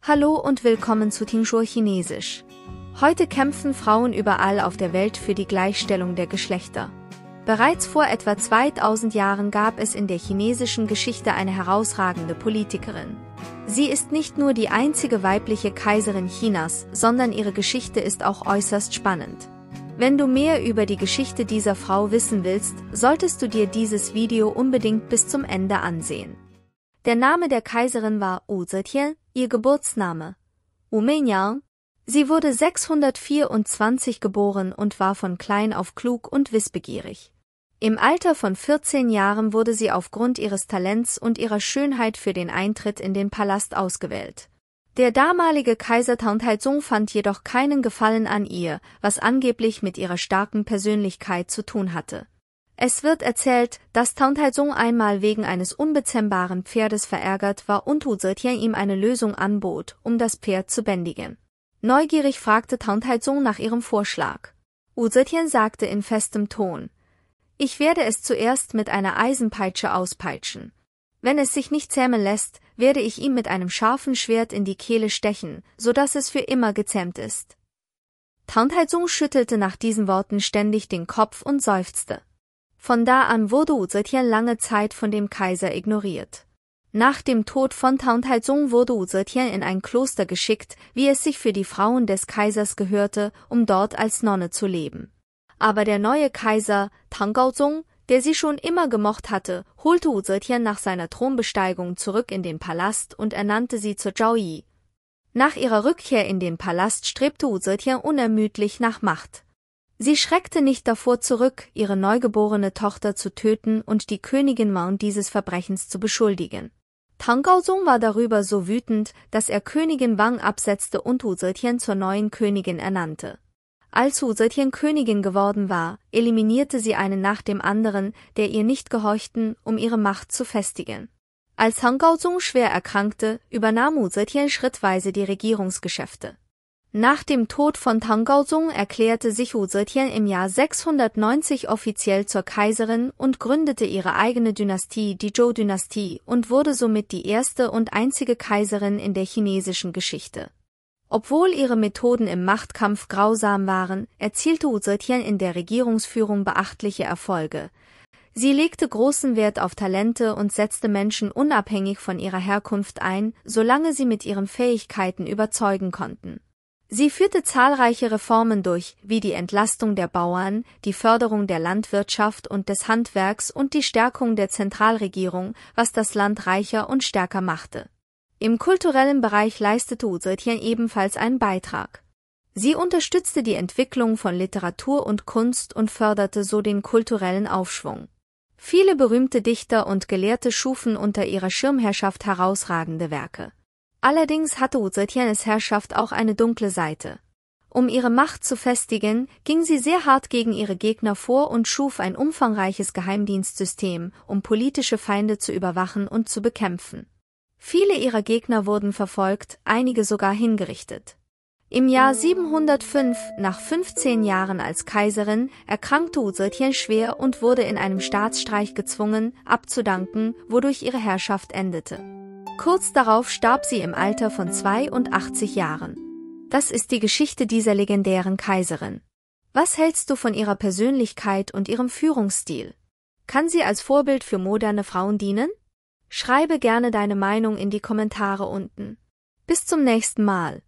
Hallo und willkommen zu Tingshuo Chinesisch. Heute kämpfen Frauen überall auf der Welt für die Gleichstellung der Geschlechter. Bereits vor etwa 2000 Jahren gab es in der chinesischen Geschichte eine herausragende Politikerin. Sie ist nicht nur die einzige weibliche Kaiserin Chinas, sondern ihre Geschichte ist auch äußerst spannend. Wenn du mehr über die Geschichte dieser Frau wissen willst, solltest du dir dieses Video unbedingt bis zum Ende ansehen. Der Name der Kaiserin war Wu Zetian, ihr Geburtsname Wu Meinyang. Sie wurde 624 geboren und war von klein auf klug und wissbegierig. Im Alter von 14 Jahren wurde sie aufgrund ihres Talents und ihrer Schönheit für den Eintritt in den Palast ausgewählt. Der damalige Kaiser Tang Taizong fand jedoch keinen Gefallen an ihr, was angeblich mit ihrer starken Persönlichkeit zu tun hatte. Es wird erzählt, dass Tang Taizong einmal wegen eines unbezähmbaren Pferdes verärgert war und Wu Zetian ihm eine Lösung anbot, um das Pferd zu bändigen. Neugierig fragte Tang Taizong nach ihrem Vorschlag. Wu Zetian sagte in festem Ton: Ich werde es zuerst mit einer Eisenpeitsche auspeitschen. Wenn es sich nicht zähmen lässt, werde ich ihm mit einem scharfen Schwert in die Kehle stechen, sodass es für immer gezähmt ist. Tang Taizong schüttelte nach diesen Worten ständig den Kopf und seufzte. Von da an wurde Wu Zetian lange Zeit von dem Kaiser ignoriert. Nach dem Tod von Tang Taizong wurde Wu Zetian in ein Kloster geschickt, wie es sich für die Frauen des Kaisers gehörte, um dort als Nonne zu leben. Aber der neue Kaiser, Tang Gaozong, der sie schon immer gemocht hatte, holte Wu Zetian nach seiner Thronbesteigung zurück in den Palast und ernannte sie zur Zhao-Yi. Nach ihrer Rückkehr in den Palast strebte Wu Zetian unermüdlich nach Macht. Sie schreckte nicht davor zurück, ihre neugeborene Tochter zu töten und die Königin Wang dieses Verbrechens zu beschuldigen. Tang Gaozong war darüber so wütend, dass er Königin Wang absetzte und Wu Zetian zur neuen Königin ernannte. Als Wu Zetian Königin geworden war, eliminierte sie einen nach dem anderen, der ihr nicht gehorchten, um ihre Macht zu festigen. Als Tang Gaozong schwer erkrankte, übernahm Wu Zetian schrittweise die Regierungsgeschäfte. Nach dem Tod von Tang Gaozong erklärte sich Wu Zetian im Jahr 690 offiziell zur Kaiserin und gründete ihre eigene Dynastie, die Zhou-Dynastie, und wurde somit die erste und einzige Kaiserin in der chinesischen Geschichte. Obwohl ihre Methoden im Machtkampf grausam waren, erzielte Wu Zetian in der Regierungsführung beachtliche Erfolge. Sie legte großen Wert auf Talente und setzte Menschen unabhängig von ihrer Herkunft ein, solange sie mit ihren Fähigkeiten überzeugen konnten. Sie führte zahlreiche Reformen durch, wie die Entlastung der Bauern, die Förderung der Landwirtschaft und des Handwerks und die Stärkung der Zentralregierung, was das Land reicher und stärker machte. Im kulturellen Bereich leistete Wu Zetian ebenfalls einen Beitrag. Sie unterstützte die Entwicklung von Literatur und Kunst und förderte so den kulturellen Aufschwung. Viele berühmte Dichter und Gelehrte schufen unter ihrer Schirmherrschaft herausragende Werke. Allerdings hatte Wu Zetians Herrschaft auch eine dunkle Seite. Um ihre Macht zu festigen, ging sie sehr hart gegen ihre Gegner vor und schuf ein umfangreiches Geheimdienstsystem, um politische Feinde zu überwachen und zu bekämpfen. Viele ihrer Gegner wurden verfolgt, einige sogar hingerichtet. Im Jahr 705, nach 15 Jahren als Kaiserin, erkrankte Wu Zetian schwer und wurde in einem Staatsstreich gezwungen, abzudanken, wodurch ihre Herrschaft endete. Kurz darauf starb sie im Alter von 82 Jahren. Das ist die Geschichte dieser legendären Kaiserin. Was hältst du von ihrer Persönlichkeit und ihrem Führungsstil? Kann sie als Vorbild für moderne Frauen dienen? Schreibe gerne deine Meinung in die Kommentare unten. Bis zum nächsten Mal.